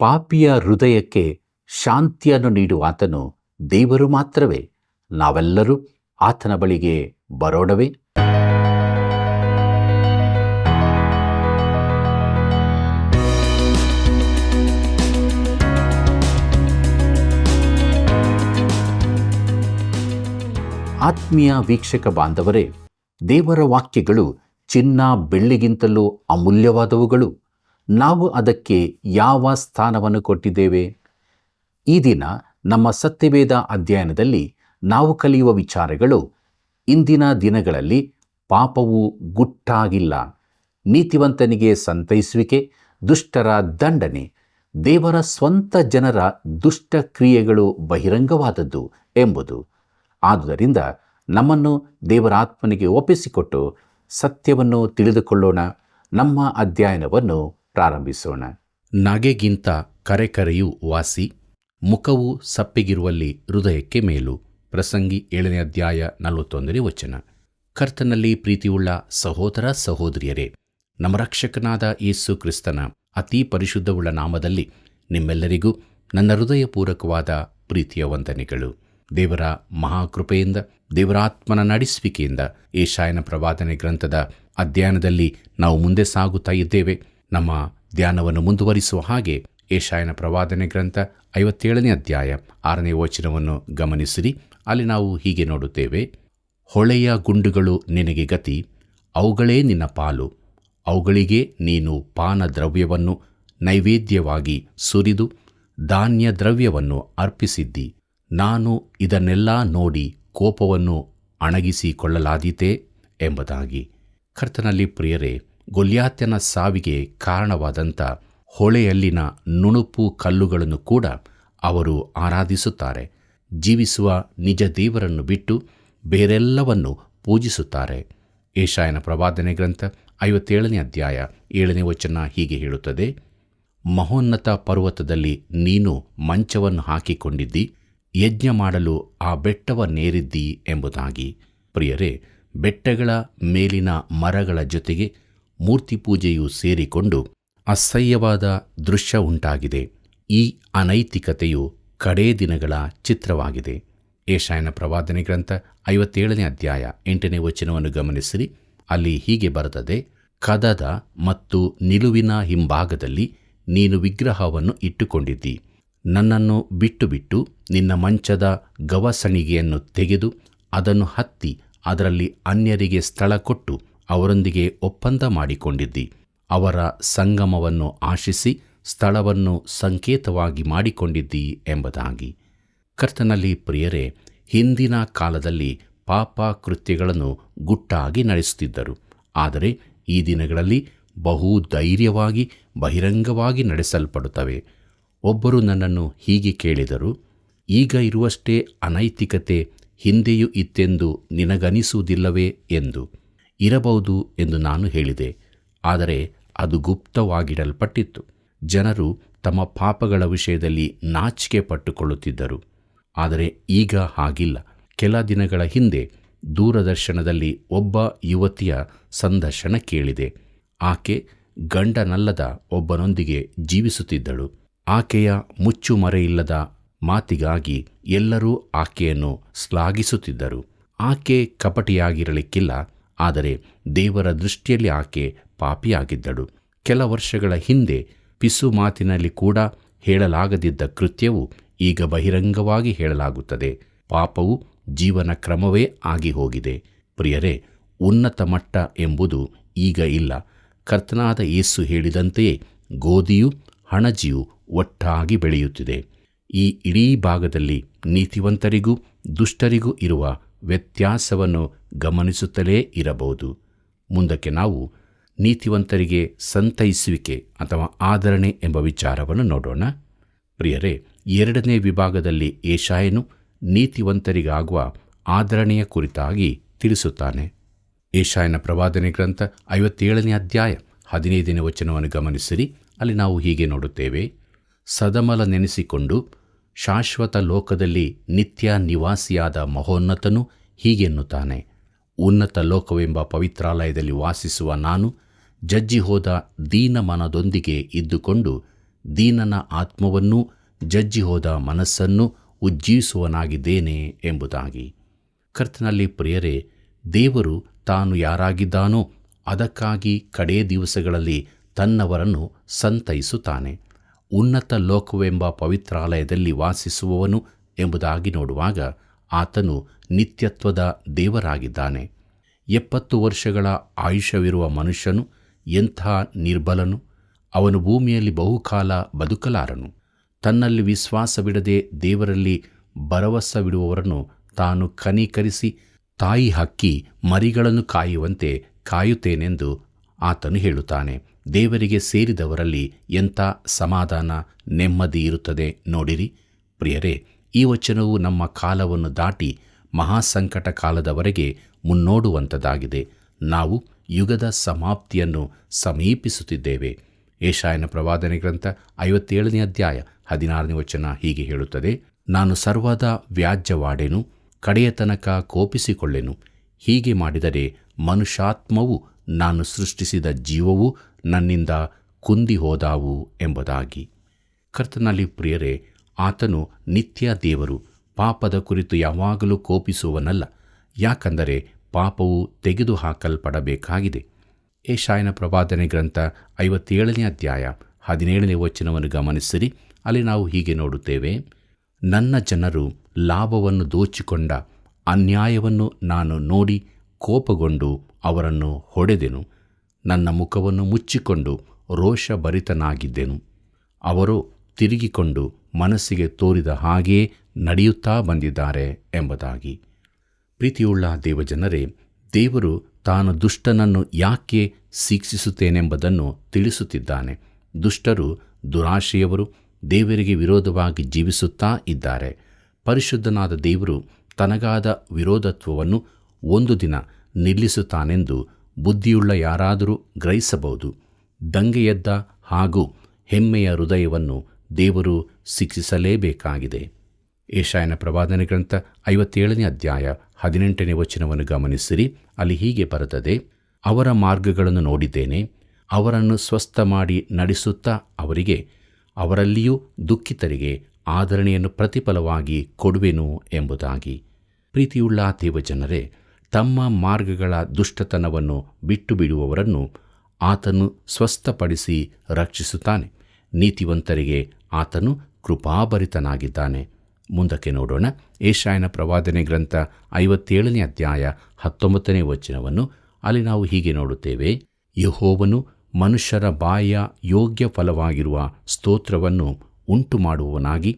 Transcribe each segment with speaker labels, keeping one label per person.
Speaker 1: ಪಾಪಿಯ ಹೃದಯಕ್ಕೆ ಶಾಂತಿಯನ್ನು ನೀಡುವಾತನು ದೇವರು ಮಾತ್ರವೇ. ನಾವೆಲ್ಲರೂ ಆತನ ಬಳಿಗೆ ಬರೋಣವೇ? ಆತ್ಮೀಯ ವೀಕ್ಷಕ ಬಾಂಧವರೇ, ದೇವರ ವಾಕ್ಯಗಳು ಚಿನ್ನ ಬೆಳ್ಳಿಗಿಂತಲೂ ಅಮೂಲ್ಯವಾದವುಗಳು. ನಾವು ಅದಕ್ಕೆ ಯಾವ ಸ್ಥಾನವನ್ನು ಕೊಟ್ಟಿದ್ದೇವೆ? ಈ ದಿನ ನಮ್ಮ ಸತ್ಯವೇದ ಅಧ್ಯಯನದಲ್ಲಿ ನಾವು ಕಲಿಯುವ ವಿಚಾರಗಳು, ಇಂದಿನ ದಿನಗಳಲ್ಲಿ ಪಾಪವು ಗುಟ್ಟಾಗಿಲ್ಲ, ನೀತಿವಂತನಿಗೆ ಸಂತೈಸುವಿಕೆ, ದುಷ್ಟರ ದಂಡನೆ, ದೇವರ ಸ್ವಂತ ಜನರ ದುಷ್ಟ ಕ್ರಿಯೆಗಳು ಬಹಿರಂಗವಾದದ್ದು ಎಂಬುದು. ಆದುದರಿಂದ ನಮ್ಮನ್ನು ದೇವರ ಆತ್ಮನಿಗೆ ಒಪ್ಪಿಸಿಕೊಟ್ಟು ಸತ್ಯವನ್ನು ತಿಳಿದುಕೊಳ್ಳೋಣ. ನಮ್ಮ ಅಧ್ಯಯನವನ್ನು ಪ್ರಾರಂಭಿಸೋಣ. ನಗೆಗಿಂತ ಕರೆಕರೆಯು ವಾಸಿ, ಮುಖವು ಸಪ್ಪಗಿರುವಲ್ಲಿ ಹೃದಯಕ್ಕೆ ಮೇಲು. ಪ್ರಸಂಗಿ 7ನೇ ಅಧ್ಯಾಯ 41ನೇ ವಚನ. ಕರ್ತನಲ್ಲಿ ಪ್ರೀತಿಯುಳ್ಳ ಸಹೋದರ ಸಹೋದರಿಯರೇ, ನಮ್ಮ ರಕ್ಷಕನಾದ ಯೇಸು ಕ್ರಿಸ್ತನ ಅತಿ ಪರಿಶುದ್ಧವುಳ್ಳ ನಾಮದಲ್ಲಿ ನಿಮ್ಮೆಲ್ಲರಿಗೂ ನನ್ನ ಹೃದಯಪೂರ್ವಕವಾದ ಪ್ರೀತಿಯ ವಂದನೆಗಳು. ದೇವರ ಮಹಾಕೃಪೆಯಿಂದ, ದೇವರಾತ್ಮನ ನಡೆಸುವಿಕೆಯಿಂದ ಯೆಶಾಯನ ಪ್ರವಾದನೆ ಗ್ರಂಥದ ಅಧ್ಯಯನದಲ್ಲಿ ನಾವು ಮುಂದೆ ಸಾಗುತ್ತಾ ಇದ್ದೇವೆ. ನಮ್ಮ ಧ್ಯಾನವನ್ನು ಮುಂದುವರಿಸುವ ಹಾಗೆ ಯೆಶಾಯನ ಪ್ರವಾದನೆ ಗ್ರಂಥ 57ನೇ ಅಧ್ಯಾಯ 6ನೇ ವಚನವನ್ನು ಗಮನಿಸಿರಿ. ಅಲ್ಲಿ ನಾವು ಹೀಗೆ ನೋಡುತ್ತೇವೆ: ಹೊಳೆಯ ಗುಂಡುಗಳು ನಿನಗೆ ಗತಿ, ಅವುಗಳೇ ನಿನ್ನ ಪಾಲು, ಅವುಗಳಿಗೆ ನೀನು ಪಾನ ದ್ರವ್ಯವನ್ನು ನೈವೇದ್ಯವಾಗಿ ಸುರಿದು ಧಾನ್ಯ ದ್ರವ್ಯವನ್ನು ಅರ್ಪಿಸಿದ್ದಿ. ನಾನು ಇದನ್ನೆಲ್ಲ ನೋಡಿ ಕೋಪವನ್ನು ಅಣಗಿಸಿಕೊಳ್ಳಲಾದೀತೆ ಎಂಬುದಾಗಿ. ಕರ್ತನಲ್ಲಿ ಪ್ರಿಯರೇ, ಗೊಲ್ಯಾತನ ಸಾವಿಗೆ ಕಾರಣವಾದಂಥ ಹೊಳೆಯಲ್ಲಿನ ನುಣುಪು ಕಲ್ಲುಗಳನ್ನು ಕೂಡ ಅವರು ಆರಾಧಿಸುತ್ತಾರೆ. ಜೀವಿಸುವ ನಿಜ ದೇವರನ್ನು ಬಿಟ್ಟು ಬೇರೆಲ್ಲವನ್ನು ಪೂಜಿಸುತ್ತಾರೆ. ಯೆಶಾಯನ ಪ್ರವಾದನೆ ಗ್ರಂಥ 57ನೇ ಅಧ್ಯಾಯ 7ನೇ ವಚನ ಹೀಗೆ ಹೇಳುತ್ತದೆ: ಮಹೋನ್ನತ ಪರ್ವತದಲ್ಲಿ ನೀನು ಮಂಚವನ್ನು ಹಾಕಿಕೊಂಡಿದ್ದಿ, ಯಜ್ಞ ಮಾಡಲು ಆ ಬೆಟ್ಟವನ್ನೇರಿದ್ದಿ ಎಂಬುದಾಗಿ. ಪ್ರಿಯರೇ, ಬೆಟ್ಟಗಳ ಮೇಲಿನ ಮರಗಳ ಜೊತೆಗೆ ಮೂರ್ತಿ ಪೂಜೆಯು ಸೇರಿಕೊಂಡು ಅಸಹ್ಯವಾದ ದೃಶ್ಯ ಉಂಟಾಗಿದೆ. ಈ ಅನೈತಿಕತೆಯು ಕಡೇ ದಿನಗಳ ಚಿತ್ರವಾಗಿದೆ. ಯೆಶಾಯನ ಪ್ರವಾದನೆ ಗ್ರಂಥ 57ನೇ ಅಧ್ಯಾಯ 8ನೇ ವಚನವನ್ನು ಗಮನಿಸಿರಿ. ಅಲ್ಲಿ ಹೀಗೆ ಬರುತ್ತದೆ: ಕದದ ಮತ್ತು ನಿಲುವಿನ ಹಿಂಭಾಗದಲ್ಲಿ ನೀನು ವಿಗ್ರಹವನ್ನು ಇಟ್ಟುಕೊಂಡಿದ್ದಿ. ನನ್ನನ್ನು ಬಿಟ್ಟು ಬಿಟ್ಟು ನಿನ್ನ ಮಂಚದ ಗವಸಣಿಗೆಯನ್ನು ತೆಗೆದು ಅದನ್ನು ಹತ್ತಿ ಅದರಲ್ಲಿ ಅನ್ಯರಿಗೆ ಸ್ಥಳ ಕೊಟ್ಟು ಅವರೊಂದಿಗೆ ಒಪ್ಪಂದ ಮಾಡಿಕೊಂಡಿದ್ದಿ. ಅವರ ಸಂಗಮವನ್ನು ಆಶಿಸಿ ಸ್ಥಳವನ್ನು ಸಂಕೇತವಾಗಿ ಮಾಡಿಕೊಂಡಿದ್ದಿ ಎಂಬುದಾಗಿ. ಕರ್ತನಲ್ಲಿ ಪ್ರಿಯರೇ, ಹಿಂದಿನ ಕಾಲದಲ್ಲಿ ಪಾಪ ಕೃತ್ಯಗಳನ್ನು ಗುಟ್ಟಾಗಿ ನಡೆಸುತ್ತಿದ್ದರು. ಆದರೆ ಈ ದಿನಗಳಲ್ಲಿ ಬಹು ಧೈರ್ಯವಾಗಿ ಬಹಿರಂಗವಾಗಿ ನಡೆಸಲ್ಪಡುತ್ತವೆ. ಒಬ್ಬರು ನನ್ನನ್ನು ಹೀಗೆ ಕೇಳಿದರು: ಈಗ ಇರುವಷ್ಟೇ ಅನೈತಿಕತೆ ಹಿಂದೆಯೂ ಇತ್ತೆಂದು ನಿನಗನಿಸುವುದಿಲ್ಲವೇ ಎಂದು. ಇರಬಹುದು ಎಂದು ನಾನು ಹೇಳಿದೆ, ಆದರೆ ಅದು ಗುಪ್ತವಾಗಿಡಲ್ಪಟ್ಟಿತ್ತು. ಜನರು ತಮ್ಮ ಪಾಪಗಳ ವಿಷಯದಲ್ಲಿ ನಾಚಿಕೆ ಪಟ್ಟುಕೊಳ್ಳುತ್ತಿದ್ದರು. ಆದರೆ ಈಗ ಹಾಗಿಲ್ಲ. ಕೆಲ ದಿನಗಳ ಹಿಂದೆ ದೂರದರ್ಶನದಲ್ಲಿ ಒಬ್ಬ ಯುವತಿಯ ಸಂದರ್ಶನ ಕೇಳಿದೆ. ಆಕೆ ಗಂಡನಲ್ಲದ ಒಬ್ಬನೊಂದಿಗೆ ಜೀವಿಸುತ್ತಿದ್ದಳು. ಆಕೆಯ ಮುಚ್ಚುಮರೆಯಿಲ್ಲದ ಮಾತಿಗಾಗಿ ಎಲ್ಲರೂ ಆಕೆಯನ್ನು ಶ್ಲಾಘಿಸುತ್ತಿದ್ದರು. ಆಕೆ ಕಪಟಿಯಾಗಿರಲಿಕ್ಕಿಲ್ಲ, ಆದರೆ ದೇವರ ದೃಷ್ಟಿಯಲ್ಲಿ ಆಕೆ ಪಾಪಿಯಾಗಿದ್ದಳು. ಕೆಲ ವರ್ಷಗಳ ಹಿಂದೆ ಪಿಸು ಮಾತಿನಲ್ಲಿ ಕೂಡ ಹೇಳಲಾಗದಿದ್ದ ಕೃತ್ಯವು ಈಗ ಬಹಿರಂಗವಾಗಿ ಹೇಳಲಾಗುತ್ತದೆ. ಪಾಪವು ಜೀವನ ಕ್ರಮವೇ ಆಗಿ ಹೋಗಿದೆ. ಪ್ರಿಯರೇ, ಉನ್ನತ ಮಟ್ಟ ಎಂಬುದು ಈಗ ಇಲ್ಲ. ಕರ್ತನಾದ ಯೇಸು ಹೇಳಿದಂತೆಯೇ ಗೋಧಿಯು ಹಣಜಿಯು ಒಟ್ಟಾಗಿ ಬೆಳೆಯುತ್ತಿದೆ. ಈ ಇಡೀ ಭಾಗದಲ್ಲಿ ನೀತಿವಂತರಿಗೂ ದುಷ್ಟರಿಗೂ ಇರುವ ವ್ಯತ್ಯಾಸವನ್ನು ಗಮನಿಸುತ್ತಲೇ ಇರಬಹುದು. ಮುಂದಕ್ಕೆ ನಾವು ನೀತಿವಂತರಿಗೆ ಸಂತೈಸುವಿಕೆ ಅಥವಾ ಆದರಣೆ ಎಂಬ ವಿಚಾರವನ್ನು ನೋಡೋಣ. ಪ್ರಿಯರೇ, 2ನೇ ವಿಭಾಗದಲ್ಲಿ ಯೆಶಾಯನು ನೀತಿವಂತರಿಗಾಗುವ ಆದರಣೆಯ ಕುರಿತಾಗಿ ತಿಳಿಸುತ್ತಾನೆ. ಯೆಶಾಯನ ಪ್ರವಾದನೆ ಗ್ರಂಥ 57ನೇ ಅಧ್ಯಾಯ 15ನೇ ವಚನವನ್ನು ಗಮನಿಸಿರಿ. ಅಲ್ಲಿ ನಾವು ಹೀಗೆ ನೋಡುತ್ತೇವೆ: ಸದಮಲ ನೆನೆಸಿಕೊಂಡು ಶಾಶ್ವತ ಲೋಕದಲ್ಲಿ ನಿತ್ಯ ನಿವಾಸಿಯಾದ ಮಹೋನ್ನತನು ಹೀಗೆನ್ನುತ್ತಾನೆ: ಉನ್ನತ ಲೋಕವೆಂಬ ಪವಿತ್ರಾಲಯದಲ್ಲಿ ವಾಸಿಸುವ ನಾನು ಜಜ್ಜಿ ಹೋದ ದೀನ ಮನದೊಂದಿಗೆ ಇದ್ದುಕೊಂಡು ದೀನನ ಆತ್ಮವನ್ನೂ ಜಜ್ಜಿ ಹೋದ ಮನಸ್ಸನ್ನು ಉಜ್ಜೀವಿಸುವನಾಗಿದ್ದೇನೆ ಎಂಬುದಾಗಿ. ಕರ್ತನಲ್ಲಿ ಪ್ರಿಯರೇ, ದೇವರು ತಾನು ಯಾರಾಗಿದ್ದಾನೋ ಅದಕ್ಕಾಗಿ ಕಡೇ ದಿವಸಗಳಲ್ಲಿ ತನ್ನವರನ್ನು ಸಂತೈಸುತ್ತಾನೆ. ಉನ್ನತ ಲೋಕವೆಂಬ ಪವಿತ್ರಾಲಯದಲ್ಲಿ ವಾಸಿಸುವವನು ಎಂಬುದಾಗಿ ನೋಡುವಾಗ ಆತನು ನಿತ್ಯತ್ವದ ದೇವರಾಗಿದ್ದಾನೆ. 70 ವರ್ಷಗಳ ಆಯುಷ್ಯವಿರುವ ಮನುಷ್ಯನು ಎಂಥ ನಿರ್ಬಲನು! ಅವನು ಭೂಮಿಯಲ್ಲಿ ಬಹುಕಾಲ ಬದುಕಲಾರನು. ತನ್ನಲ್ಲಿ ವಿಶ್ವಾಸವಿಡದೆ ದೇವರಲ್ಲಿ ಭರವಸವಿಡುವವರನ್ನು ತಾನು ಕನಿಕರಿಸಿ ತಾಯಿ ಹಕ್ಕಿ ಮರಿಗಳನ್ನು ಕಾಯುವಂತೆ ಕಾಯುತ್ತೇನೆಂದು ಆತನು ಹೇಳುತ್ತಾನೆ. ದೇವರಿಗೆ ಸೇರಿದವರಲ್ಲಿ ಎಂಥ ಸಮಾಧಾನ, ನೆಮ್ಮದಿ ಇರುತ್ತದೆ ನೋಡಿರಿ. ಪ್ರಿಯರೇ, ಈ ವಚನವು ನಮ್ಮ ಕಾಲವನ್ನು ದಾಟಿ ಮಹಾಸಂಕಟ ಕಾಲದವರೆಗೆ ಮುನ್ನೋಡುವಂಥದ್ದಾಗಿದೆ. ನಾವು ಯುಗದ ಸಮಾಪ್ತಿಯನ್ನು ಸಮೀಪಿಸುತ್ತಿದ್ದೇವೆ. ಯೆಶಾಯನ ಪ್ರವಾದನೆ ಗ್ರಂಥ 57ನೇ ಅಧ್ಯಾಯ 16ನೇ ವಚನ ಹೀಗೆ ಹೇಳುತ್ತದೆ: ನಾನು ಸರ್ವದಾ ವ್ಯಾಜ್ಯವಾಡೆನು, ಕಡೆಯ ತನಕ ಕೋಪಿಸಿಕೊಳ್ಳೆನು. ಹೀಗೆ ಮಾಡಿದರೆ ಮನುಷ್ಯಾತ್ಮವು, ನಾನು ಸೃಷ್ಟಿಸಿದ ಜೀವವು ನನ್ನಿಂದ ಕುಂದಿ ಹೋದಾವು ಎಂಬುದಾಗಿ. ಕರ್ತನಲ್ಲಿ ಪ್ರಿಯರೇ, ಆತನು ನಿತ್ಯ ದೇವರು. ಪಾಪದ ಕುರಿತು ಯಾವಾಗಲೂ ಕೋಪಿಸುವನಲ್ಲ, ಯಾಕಂದರೆ ಪಾಪವು ತೆಗೆದುಹಾಕಲ್ಪಡಬೇಕಾಗಿದೆ. ಯೆಶಾಯನ ಪ್ರವಾದನೆ ಗ್ರಂಥ 57ನೇ ಅಧ್ಯಾಯ 17ನೇ ವಚನವನ್ನು ಗಮನಿಸಿರಿ. ಅಲ್ಲಿ ನಾವು ಹೀಗೆ ನೋಡುತ್ತೇವೆ: ನನ್ನ ಜನರು ಲಾಭವನ್ನು ದೋಚಿಕೊಂಡ ಅನ್ಯಾಯವನ್ನು ನಾನು ನೋಡಿ ಕೋಪಗೊಂಡು ಅವರನ್ನು ಹೊಡೆದೆನು. ನನ್ನ ಮುಖವನ್ನು ಮುಚ್ಚಿಕೊಂಡು ರೋಷಭರಿತನಾಗಿದ್ದೆನು. ಅವರು ತಿರುಗಿಕೊಂಡು ಮನಸ್ಸಿಗೆ ತೋರಿದ ಹಾಗೆಯೇ ನಡೆಯುತ್ತಾ ಬಂದಿದ್ದಾರೆ ಎಂಬುದಾಗಿ. ಪ್ರೀತಿಯುಳ್ಳ ದೇವಜನರೇ, ದೇವರು ತಾನು ದುಷ್ಟನನ್ನು ಯಾಕೆ ಶಿಕ್ಷಿಸುತ್ತೇನೆಂಬುದನ್ನು ತಿಳಿಸುತ್ತಿದ್ದಾನೆ. ದುಷ್ಟರು, ದುರಾಶೆಯವರು ದೇವರಿಗೆ ವಿರೋಧವಾಗಿ ಜೀವಿಸುತ್ತಾ ಇದ್ದಾರೆ. ಪರಿಶುದ್ಧನಾದ ದೇವರು ತನಗಾದ ವಿರೋಧತ್ವವನ್ನು ಒಂದು ದಿನ ನಿಲ್ಲಿಸುತ್ತಾನೆಂದು ಬುದ್ಧಿಯುಳ್ಳ ಯಾರಾದರೂ ಗ್ರಹಿಸಬಹುದು. ದಂಗೆಯೆದ್ದ ಹಾಗೂ ಹೆಮ್ಮೆಯ ಹೃದಯವನ್ನು ದೇವರು ಶಿಕ್ಷಿಸಲೇಬೇಕಾಗಿದೆ. ಯೆಶಾಯನ ಪ್ರವಾದನೆ ಗ್ರಂಥ 57ನೇ ಅಧ್ಯಾಯ 18ನೇ ವಚನವನ್ನು ಗಮನಿಸಿರಿ. ಅಲ್ಲಿ ಹೀಗೆ ಬರುತ್ತದೆ: ಅವರ ಮಾರ್ಗಗಳನ್ನು ನೋಡಿದ್ದೇನೆ, ಅವರನ್ನು ಸ್ವಸ್ಥ ಮಾಡಿ ನಡೆಸುತ್ತಾ ಅವರಿಗೆ, ಅವರಲ್ಲಿಯೂ ದುಃಖಿತರಿಗೆ ಆದರಣೆಯನ್ನು ಪ್ರತಿಫಲವಾಗಿ ಕೊಡುವೆನು ಎಂಬುದಾಗಿ. ಪ್ರೀತಿಯುಳ್ಳ ದೇವಜನರೇ, ತಮ್ಮ ಮಾರ್ಗಗಳ ದುಷ್ಟತನವನ್ನು ಬಿಟ್ಟು ಬಿಡುವವರನ್ನು ಆತನು ಸ್ವಸ್ಥಪಡಿಸಿ ರಕ್ಷಿಸುತ್ತಾನೆ. ನೀತಿವಂತರಿಗೆ ಆತನು ಕೃಪಾಭರಿತನಾಗಿದ್ದಾನೆ. ಮುಂದಕ್ಕೆ ನೋಡೋಣ. ಯೆಶಾಯನ ಪ್ರವಾದನೆ ಗ್ರಂಥ 57ನೇ ಅಧ್ಯಾಯ 19ನೇ ವಚನವನ್ನು. ಅಲ್ಲಿ ನಾವು ಹೀಗೆ ನೋಡುತ್ತೇವೆ: ಯೆಹೋವನು ಮನುಷ್ಯರ ಬಾಯಿಯ ಯೋಗ್ಯ ಫಲವಾಗಿರುವ ಸ್ತೋತ್ರವನ್ನು ಉಂಟು ಮಾಡುವವನಾಗಿ,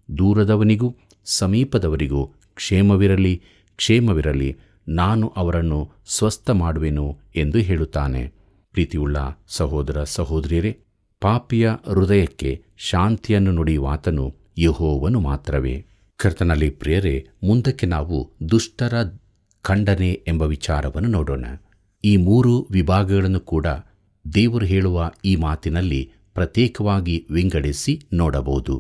Speaker 1: ದೂರದವನಿಗೂ ಸಮೀಪದವರಿಗೂ ಕ್ಷೇಮವಿರಲಿ, ಕ್ಷೇಮವಿರಲಿ, ನಾನು ಅವರನ್ನು ಸ್ವಸ್ಥ ಮಾಡುವೆನು ಎಂದು ಹೇಳುತ್ತಾನೆ. ಪ್ರೀತಿಯುಳ್ಳ ಸಹೋದರ ಸಹೋದರಿಯರೇ, ಪಾಪಿಯ ಹೃದಯಕ್ಕೆ ಶಾಂತಿಯನ್ನು ನುಡಿಯುವಾತನು ಯೆಹೋವನು ಮಾತ್ರವೇ. ಕರ್ತನಲ್ಲಿ ಪ್ರಿಯರೇ, ಮುಂದಕ್ಕೆ ನಾವು ದುಷ್ಟರ ಖಂಡನೆ ಎಂಬ ವಿಚಾರವನ್ನು ನೋಡೋಣ. ಈ 3 ವಿಭಾಗಗಳನ್ನು ಕೂಡ ದೇವರು ಹೇಳುವ ಈ ಮಾತಿನಲ್ಲಿ ಪ್ರತ್ಯೇಕವಾಗಿ ವಿಂಗಡಿಸಿ ನೋಡಬಹುದು.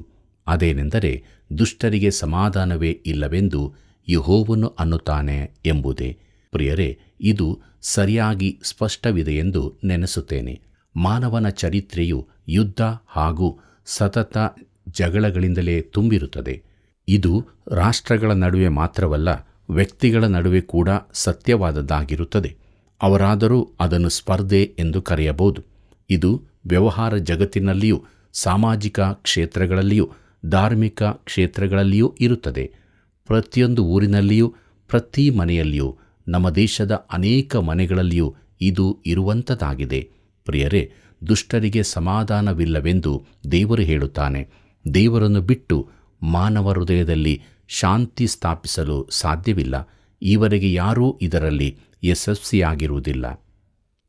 Speaker 1: ಅದೇನೆಂದರೆ, ದುಷ್ಟರಿಗೆ ಸಮಾಧಾನವೇ ಇಲ್ಲವೆಂದು ಯೆಹೋವನು ಅನ್ನುತ್ತಾನೆ ಎಂಬುದೇ. ಪ್ರಿಯರೇ, ಇದು ಸರಿಯಾಗಿ ಸ್ಪಷ್ಟವಿದೆಯೆಂದು ನೆನೆಸುತ್ತೇನೆ. ಮಾನವನ ಚರಿತ್ರೆಯು ಯುದ್ಧ ಹಾಗೂ ಸತತ ಜಗಳಗಳಿಂದಲೇ ತುಂಬಿರುತ್ತದೆ. ಇದು ರಾಷ್ಟ್ರಗಳ ನಡುವೆ ಮಾತ್ರವಲ್ಲ, ವ್ಯಕ್ತಿಗಳ ನಡುವೆ ಕೂಡ ಸತ್ಯವಾದದ್ದಾಗಿರುತ್ತದೆ. ಅವರಾದರೂ ಅದನ್ನು ಸ್ಪರ್ಧೆ ಎಂದು ಕರೆಯಬಹುದು. ಇದು ವ್ಯವಹಾರ ಜಗತ್ತಿನಲ್ಲಿಯೂ, ಸಾಮಾಜಿಕ ಕ್ಷೇತ್ರಗಳಲ್ಲಿಯೂ, ಧಾರ್ಮಿಕ ಕ್ಷೇತ್ರಗಳಲ್ಲಿಯೂ ಇರುತ್ತದೆ. ಪ್ರತಿಯೊಂದು ಊರಿನಲ್ಲಿಯೂ, ಪ್ರತಿ ಮನೆಯಲ್ಲಿಯೂ, ನಮ್ಮ ದೇಶದ ಅನೇಕ ಮನೆಗಳಲ್ಲಿಯೂ ಇದು ಇರುವಂಥದ್ದಾಗಿದೆ. ಪ್ರಿಯರೇ, ದುಷ್ಟರಿಗೆ ಸಮಾಧಾನವಿಲ್ಲವೆಂದು ದೇವರು ಹೇಳುತ್ತಾನೆ. ದೇವರನ್ನು ಬಿಟ್ಟು ಮಾನವ ಹೃದಯದಲ್ಲಿ ಶಾಂತಿ ಸ್ಥಾಪಿಸಲು ಸಾಧ್ಯವಿಲ್ಲ. ಈವರೆಗೆ ಯಾರೂ ಇದರಲ್ಲಿ ಯಶಸ್ವಿಯಾಗಿರುವುದಿಲ್ಲ.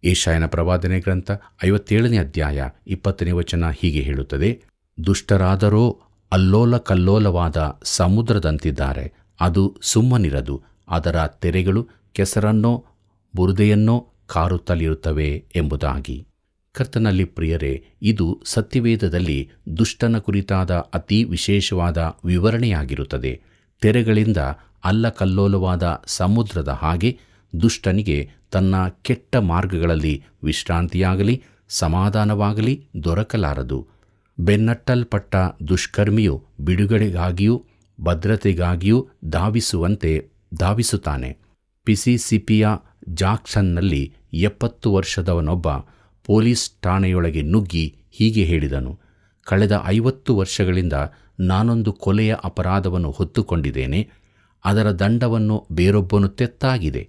Speaker 1: ಯೆಶಾಯನ ಪ್ರವಾದನೆ ಗ್ರಂಥ 57ನೇ ಅಧ್ಯಾಯ 20ನೇ ವಚನ ಹೀಗೆ ಹೇಳುತ್ತದೆ: ದುಷ್ಟರಾದರೋ ಅಲ್ಲೋಲ ಕಲ್ಲೋಲವಾದ ಸಮುದ್ರದಂತಿದ್ದಾರೆ. ಅದು ಸುಮ್ಮನಿರದು, ಅದರ ತೆರೆಗಳು ಕೆಸರನ್ನೋ ಬುರುದೆಯನ್ನೋ ಕಾರುತ್ತಲಿರುತ್ತವೆ ಎಂಬುದಾಗಿ. ಕರ್ತನಲ್ಲಿ ಪ್ರಿಯರೇ, ಇದು ಸತ್ಯವೇದದಲ್ಲಿ ದುಷ್ಟನ ಕುರಿತಾದ ಅತಿ ವಿಶೇಷವಾದ ವಿವರಣೆಯಾಗಿರುತ್ತದೆ. ತೆರೆಗಳಿಂದ ಅಲ್ಲಕಲ್ಲೋಲವಾದ ಸಮುದ್ರದ ಹಾಗೆ ದುಷ್ಟನಿಗೆ ತನ್ನ ಕೆಟ್ಟ ಮಾರ್ಗಗಳಲ್ಲಿ ವಿಶ್ರಾಂತಿಯಾಗಲಿ ಸಮಾಧಾನವಾಗಲಿ ದೊರಕಲಾರದು. ಬೆನ್ನಟ್ಟಲ್ಪಟ್ಟ ದುಷ್ಕರ್ಮಿಯು ಬಿಡುಗಡೆಗಾಗಿಯೂ ಭದ್ರತೆಗಾಗಿಯೂ ಧಾವಿಸುತ್ತಾನೆ. ಪಿಸಿಸಿಪಿಯ ಜಾಕ್ಸನ್ನಲ್ಲಿ 70 ವರ್ಷದವನೊಬ್ಬ ಪೊಲೀಸ್ ಠಾಣೆಯೊಳಗೆ ನುಗ್ಗಿ ಹೀಗೆ ಹೇಳಿದನು: ಕಳೆದ 50 ವರ್ಷಗಳಿಂದ ನಾನೊಂದು ಕೊಲೆಯ ಅಪರಾಧವನ್ನು ಹೊತ್ತುಕೊಂಡಿದ್ದೇನೆ. ಅದರ ದಂಡವನ್ನು ಬೇರೊಬ್ಬನು ತೆತ್ತಾಗಿದೆ.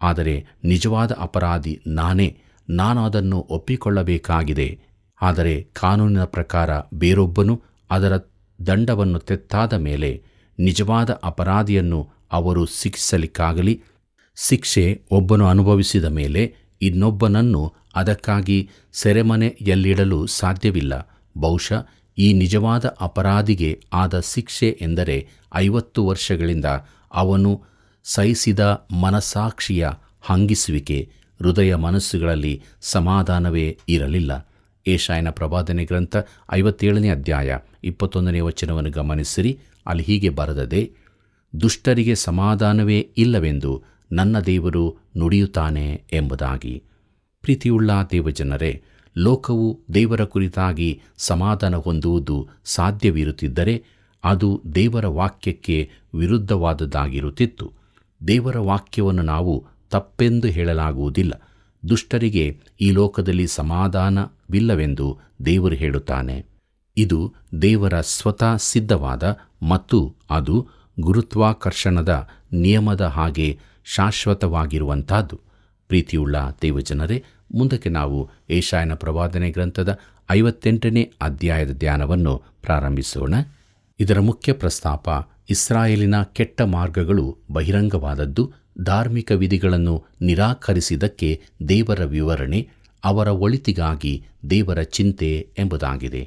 Speaker 1: ಆದರೆ ನಿಜವಾದ ಅಪರಾಧಿ ನಾನೇ. ನಾನು ಅದನ್ನು ಒಪ್ಪಿಕೊಳ್ಳಬೇಕಾಗಿದೆ. ಆದರೆ ಕಾನೂನಿನ ಪ್ರಕಾರ ಬೇರೊಬ್ಬನು ಅದರ ದಂಡವನ್ನು ತೆತ್ತಾದ ಮೇಲೆ ನಿಜವಾದ ಅಪರಾಧಿಯನ್ನು ಅವರು ಶಿಕ್ಷಿಸಲಿಕ್ಕಾಗಲಿ, ಶಿಕ್ಷೆ ಒಬ್ಬನು ಅನುಭವಿಸಿದ ಮೇಲೆ ಇನ್ನೊಬ್ಬನನ್ನು ಅದಕ್ಕಾಗಿ ಸೆರೆಮನೆಯಲ್ಲಿಡಲು ಸಾಧ್ಯವಿಲ್ಲ. ಬಹುಶಃ ಈ ನಿಜವಾದ ಅಪರಾಧಿಗೆ ಆದ ಶಿಕ್ಷೆ ಎಂದರೆ 50 ವರ್ಷಗಳಿಂದ ಅವನು ಸಹಿಸಿದ ಮನಸ್ಸಾಕ್ಷಿಯ ಹಂಗಿಸುವಿಕೆ. ಹೃದಯ ಮನಸ್ಸುಗಳಲ್ಲಿ ಸಮಾಧಾನವೇ ಇರಲಿಲ್ಲ. ಯೆಶಾಯನ ಪ್ರವಾದನೆ ಗ್ರಂಥ 57ನೇ ಅಧ್ಯಾಯ 21ನೇ ವಚನವನ್ನು ಗಮನಿಸಿರಿ. ಅಲ್ಲಿ ಹೀಗೆ ಬರೆದದೆ: ದುಷ್ಟರಿಗೆ ಸಮಾಧಾನವೇ ಇಲ್ಲವೆಂದು ನನ್ನ ದೇವರು ನುಡಿಯುತ್ತಾನೆ ಎಂಬುದಾಗಿ. ಪ್ರೀತಿಯುಳ್ಳ ದೇವಜನರೇ, ಲೋಕವು ದೇವರ ಕುರಿತಾಗಿ ಸಮಾಧಾನ ಹೊಂದುವುದು ಸಾಧ್ಯವಿರುತ್ತಿದ್ದರೆ ಅದು ದೇವರ ವಾಕ್ಯಕ್ಕೆ ವಿರುದ್ಧವಾದದ್ದಾಗಿರುತ್ತಿತ್ತು. ದೇವರ ವಾಕ್ಯವನ್ನು ನಾವು ತಪ್ಪೆಂದು ಹೇಳಲಾಗುವುದಿಲ್ಲ. ದುಷ್ಟರಿಗೆ ಈ ಲೋಕದಲ್ಲಿ ಸಮಾಧಾನವಿಲ್ಲವೆಂದು ದೇವರು ಹೇಳುತ್ತಾನೆ. ಇದು ದೇವರ ಸ್ವತಃ ಸಿದ್ಧವಾದ ಮತ್ತು ಅದು ಗುರುತ್ವಾಕರ್ಷಣದ ನಿಯಮದ ಹಾಗೆ ಶಾಶ್ವತವಾಗಿರುವಂಥದ್ದು. ಪ್ರೀತಿಯುಳ್ಳ ದೇವಜನರೇ, ಮುಂದಕ್ಕೆ ನಾವು ಯೆಶಾಯನ ಪ್ರವಾದನೆ ಗ್ರಂಥದ 58ನೇ ಅಧ್ಯಾಯದ ಧ್ಯಾನವನ್ನು ಪ್ರಾರಂಭಿಸೋಣ. ಇದರ ಮುಖ್ಯ ಪ್ರಸ್ತಾಪ ಇಸ್ರಾಯೇಲಿನ ಕೆಟ್ಟ ಮಾರ್ಗಗಳು ಬಹಿರಂಗವಾದದ್ದು, ಧಾರ್ಮಿಕ ವಿಧಿಗಳನ್ನು ನಿರಾಕರಿಸಿದ್ದಕ್ಕೆ ದೇವರ ವಿವರಣೆ, ಅವರ ಒಳಿತಿಗಾಗಿ ದೇವರ ಚಿಂತೆ ಎಂಬುದಾಗಿದೆ.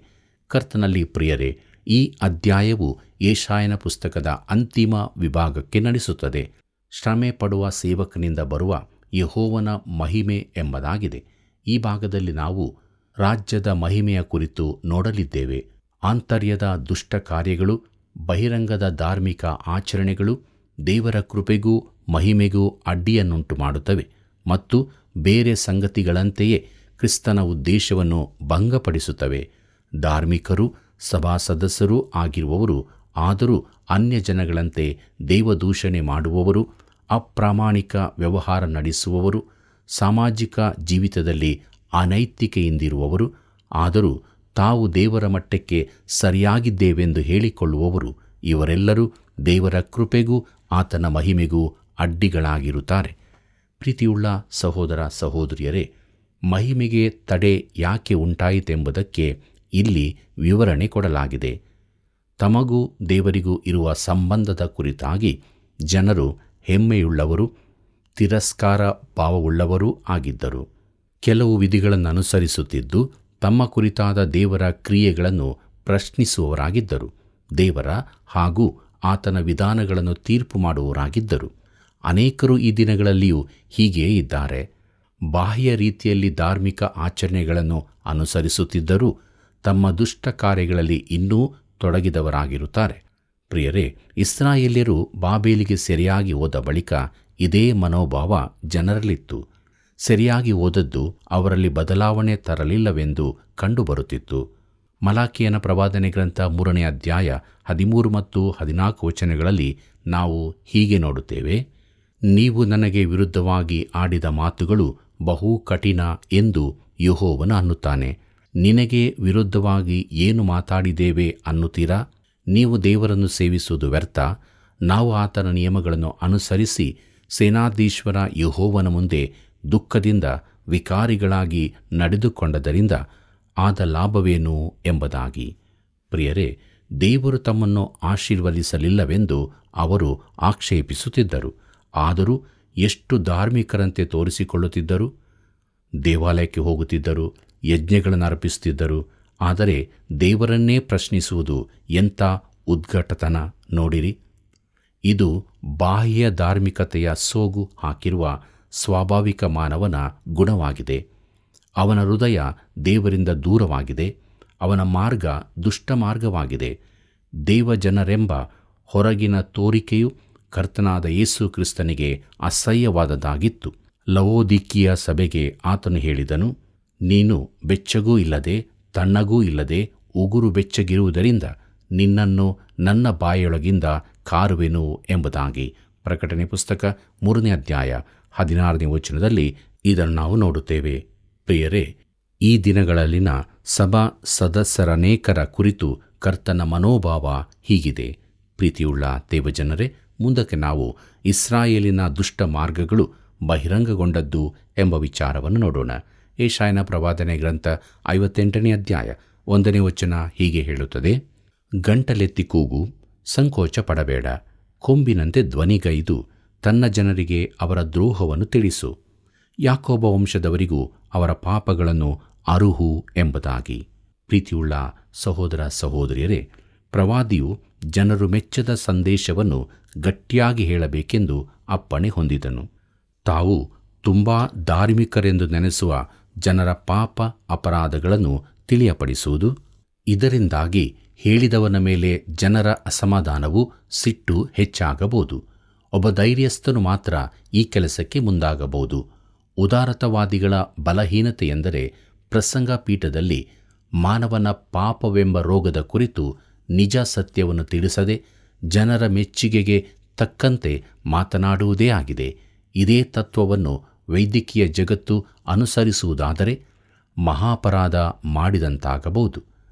Speaker 1: ಕರ್ತನಲ್ಲಿ ಪ್ರಿಯರೇ, ಈ ಅಧ್ಯಾಯವು ಯೆಶಾಯನ ಪುಸ್ತಕದ ಅಂತಿಮ ವಿಭಾಗಕ್ಕೆ ನಡೆಸುತ್ತದೆ. ಶ್ರಮೆ ಪಡುವ ಸೇವಕನಿಂದ ಬರುವ ಯೆಹೋವನ ಮಹಿಮೆ ಎಂಬುದಾಗಿದೆ. ಈ ಭಾಗದಲ್ಲಿ ನಾವು ರಾಜ್ಯದ ಮಹಿಮೆಯ ಕುರಿತು ನೋಡಲಿದ್ದೇವೆ. ಆಂತರ್ಯದ ದುಷ್ಟ ಕಾರ್ಯಗಳು, ಬಹಿರಂಗದ ಧಾರ್ಮಿಕ ಆಚರಣೆಗಳು ದೇವರ ಕೃಪೆಗೂ ಮಹಿಮೆಗೂ ಅಡ್ಡಿಯನ್ನುಂಟು ಮಾಡುತ್ತವೆ ಮತ್ತು ಬೇರೆ ಸಂಗತಿಗಳಂತೆಯೇ ಕ್ರಿಸ್ತನ ಉದ್ದೇಶವನ್ನು ಭಂಗಪಡಿಸುತ್ತವೆ. ಧಾರ್ಮಿಕರು, ಸಭಾ ಸದಸ್ಯರೂ ಆಗಿರುವವರು, ಆದರೂ ಅನ್ಯಜನಗಳಂತೆ ದೇವದೂಷಣೆ ಮಾಡುವವರು, ಅಪ್ರಾಮಾಣಿಕ ವ್ಯವಹಾರ ನಡೆಸುವವರು, ಸಾಮಾಜಿಕ ಜೀವಿತದಲ್ಲಿ ಅನೈತಿಕೆಯಿಂದಿರುವವರು, ಆದರೂ ತಾವು ದೇವರ ಮಟ್ಟಕ್ಕೆ ಸರಿಯಾಗಿದ್ದೇವೆಂದು ಹೇಳಿಕೊಳ್ಳುವವರು, ಇವರೆಲ್ಲರೂ ದೇವರ ಕೃಪೆಗೂ ಆತನ ಮಹಿಮೆಗೂ ಅಡ್ಡಿಗಳಾಗಿರುತ್ತಾರೆ. ಪ್ರೀತಿಯುಳ್ಳ ಸಹೋದರ ಸಹೋದರಿಯರೇ, ಮಹಿಮೆಗೆ ತಡೆ ಯಾಕೆ ಉಂಟಾಯಿತೆಂಬುದಕ್ಕೆ ಇಲ್ಲಿ ವಿವರಣೆ ಕೊಡಲಾಗಿದೆ. ತಮಗೂ ದೇವರಿಗೂ ಇರುವ ಸಂಬಂಧದ ಕುರಿತಾಗಿ ಜನರು ಹೆಮ್ಮೆಯುಳ್ಳವರು, ತಿರಸ್ಕಾರ ಭಾವವುಳ್ಳವರೂ ಆಗಿದ್ದರು. ಕೆಲವು ವಿಧಿಗಳನ್ನು ಅನುಸರಿಸುತ್ತಿದ್ದು ತಮ್ಮ ಕುರಿತಾದ ದೇವರ ಕ್ರಿಯೆಗಳನ್ನು ಪ್ರಶ್ನಿಸುವವರಾಗಿದ್ದರು. ದೇವರ ಹಾಗೂ ಆತನ ವಿಧಾನಗಳನ್ನು ತೀರ್ಪು ಮಾಡುವವರಾಗಿದ್ದರು. ಅನೇಕರು ಈ ದಿನಗಳಲ್ಲಿಯೂ ಹೀಗೇ ಇದ್ದಾರೆ. ಬಾಹ್ಯ ರೀತಿಯಲ್ಲಿ ಧಾರ್ಮಿಕ ಆಚರಣೆಗಳನ್ನು ಅನುಸರಿಸುತ್ತಿದ್ದರೂ ತಮ್ಮ ದುಷ್ಟ ಕಾರ್ಯಗಳಲ್ಲಿ ಇನ್ನೂ ತೊಡಗಿದವರಾಗಿರುತ್ತಾರೆ. ಪ್ರಿಯರೇ, ಇಸ್ರಾಯೇಲ್ಯರು ಬಾಬೇಲಿಗೆ ಸೆರೆಯಾಗಿ ಹೋದ ಬಳಿಕ ಇದೇ ಮನೋಭಾವ ಜನರಲ್ಲಿತ್ತು. ಸರಿಯಾಗಿ ಓದದ್ದು ಅವರಲ್ಲಿ ಬದಲಾವಣೆ ತರಲಿಲ್ಲವೆಂದು ಕಂಡುಬರುತ್ತಿತ್ತು. ಮಲಾಕಿಯನ ಪ್ರವಾದನೆ ಗ್ರಂಥ 3ನೇ ಅಧ್ಯಾಯ 13 ಮತ್ತು 14 ವಚನಗಳಲ್ಲಿ ನಾವು ಹೀಗೆ ನೋಡುತ್ತೇವೆ: ನೀವು ನನಗೆ ವಿರುದ್ಧವಾಗಿ ಆಡಿದ ಮಾತುಗಳು ಬಹು ಕಠಿಣ ಎಂದು ಯೆಹೋವನು ಅನ್ನುತ್ತಾನೆ. ನಿನಗೆ ವಿರುದ್ಧವಾಗಿ ಏನು ಮಾತಾಡಿದ್ದೇವೆ ಅನ್ನುತ್ತೀರಾ? ನೀವು ದೇವರನ್ನು ಸೇವಿಸುವುದು ವ್ಯರ್ಥ. ನಾವು ಆತನ ನಿಯಮಗಳನ್ನು ಅನುಸರಿಸಿ ಸೇನಾಧೀಶ್ವರ ಯೆಹೋವನ ಮುಂದೆ ದುಃಖದಿಂದ ವಿಕಾರಿಗಳಾಗಿ ನಡೆದುಕೊಂಡದರಿಂದ ಆದ ಲಾಭವೇನು ಎಂಬುದಾಗಿ. ಪ್ರಿಯರೇ, ದೇವರು ತಮ್ಮನ್ನು ಆಶೀರ್ವದಿಸಲಿಲ್ಲವೆಂದು ಅವರು ಆಕ್ಷೇಪಿಸುತ್ತಿದ್ದರು. ಆದರೂ ಎಷ್ಟು ಧಾರ್ಮಿಕರಂತೆ ತೋರಿಸಿಕೊಳ್ಳುತ್ತಿದ್ದರು. ದೇವಾಲಯಕ್ಕೆ ಹೋಗುತ್ತಿದ್ದರು, ಯಜ್ಞಗಳನ್ನು ಅರ್ಪಿಸುತ್ತಿದ್ದರು. ಆದರೆ ದೇವರನ್ನೇ ಪ್ರಶ್ನಿಸುವುದು ಎಂಥ ಉದ್ಘಟತನ ನೋಡಿರಿ. ಇದು ಬಾಹ್ಯ ಧಾರ್ಮಿಕತೆಯ ಸೋಗು ಹಾಕಿರುವ ಸ್ವಾಭಾವಿಕ ಮಾನವನ ಗುಣವಾಗಿದೆ. ಅವನ ಹೃದಯ ದೇವರಿಂದ ದೂರವಾಗಿದೆ. ಅವನ ಮಾರ್ಗ ದುಷ್ಟ ಮಾರ್ಗವಾಗಿದೆ. ದೇವಜನರೆಂಬ ಹೊರಗಿನ ತೋರಿಕೆಯು ಕರ್ತನಾದ ಯೇಸು ಕ್ರಿಸ್ತನಿಗೆ ಅಸಹ್ಯವಾದದ್ದಾಗಿತ್ತು. ಲವೋದಿಕೀಯ ಸಭೆಗೆ ಆತನು ಹೇಳಿದನು: ನೀನು ಬೆಚ್ಚಗೂ ಇಲ್ಲದೆ ತಣ್ಣಗೂ ಇಲ್ಲದೆ ಉಗುರು ಬೆಚ್ಚಗಿರುವುದರಿಂದ ನಿನ್ನನ್ನು ನನ್ನ ಬಾಯೊಳಗಿಂದ ಕಾರುವೆನು ಎಂಬುದಾಗಿ. ಪ್ರಕಟಣೆ ಪುಸ್ತಕ 3ನೇ ಅಧ್ಯಾಯ 16ನೇ ವಚನದಲ್ಲಿ ಇದನ್ನು ನಾವು ನೋಡುತ್ತೇವೆ. ಪ್ರಿಯರೇ, ಈ ದಿನಗಳಲ್ಲಿನ ಸಭಾ ಸದಸ್ಯರನೇಕರ ಕುರಿತು ಕರ್ತನ ಮನೋಭಾವ ಹೀಗಿದೆ. ಪ್ರೀತಿಯುಳ್ಳ ದೇವಜನರೇ, ಮುಂದಕ್ಕೆ ನಾವು ಇಸ್ರಾಯೇಲಿನ ದುಷ್ಟ ಮಾರ್ಗಗಳು ಬಹಿರಂಗಗೊಂಡದ್ದು ಎಂಬ ವಿಚಾರವನ್ನು ನೋಡೋಣ. ಯೆಶಾಯನ ಪ್ರವಾದನೆ ಗ್ರಂಥ 58ನೇ ಅಧ್ಯಾಯ 1ನೇ ವಚನ ಹೀಗೆ ಹೇಳುತ್ತದೆ: ಗಂಟಲೆತ್ತಿ ಕೂಗು, ಸಂಕೋಚ ಪಡಬೇಡ, ಕೊಂಬಿನಂತೆ ಧ್ವನಿಗೈದು ತನ್ನ ಜನರಿಗೆ ಅವರ ದ್ರೋಹವನ್ನು ತಿಳಿಸು, ಯಾಕೋಬ ವಂಶದವರಿಗೂ ಅವರ ಪಾಪಗಳನ್ನು ಅರುಹು ಎಂಬುದಾಗಿ. ಪ್ರೀತಿಯುಳ್ಳ ಸಹೋದರ ಸಹೋದರಿಯರೇ, ಪ್ರವಾದಿಯು ಜನರು ಮೆಚ್ಚದ ಸಂದೇಶವನ್ನು ಗಟ್ಟಿಯಾಗಿ ಹೇಳಬೇಕೆಂದು ಅಪ್ಪಣೆ ಹೊಂದಿದನು. ತಾವು ತುಂಬ ಧಾರ್ಮಿಕರೆಂದು ನೆನೆಸುವ ಜನರ ಪಾಪ ಅಪರಾಧಗಳನ್ನು ತಿಳಿಯಪಡಿಸುವುದು. ಇದರಿಂದಾಗಿ ಹೇಳಿದವನ ಮೇಲೆ ಜನರ ಅಸಮಾಧಾನವು, ಸಿಟ್ಟು ಹೆಚ್ಚಾಗಬಹುದು. ಒಬ್ಬ ಧೈರ್ಯಸ್ಥನು ಮಾತ್ರ ಈ ಕೆಲಸಕ್ಕೆ ಮುಂದಾಗಬಹುದು. ಉದಾರತವಾದಿಗಳ ಬಲಹೀನತೆ ಎಂದರೆ ಪ್ರಸಂಗ ಪೀಠದಲ್ಲಿ ಮಾನವನ ಪಾಪವೆಂಬ ರೋಗದ ಕುರಿತು ನಿಜ ಸತ್ಯವನ್ನು ತಿಳಿಸದೆ ಜನರ ಮೆಚ್ಚುಗೆಗೆ ತಕ್ಕಂತೆ ಮಾತನಾಡುವುದೇ ಆಗಿದೆ. ಇದೇ ತತ್ವವನ್ನು ವೈದ್ಯಕೀಯ ಜಗತ್ತು ಅನುಸರಿಸುವುದಾದರೆ ಮಹಾಪರಾಧ ಮಾಡಿದಂತಾಗಬಹುದು.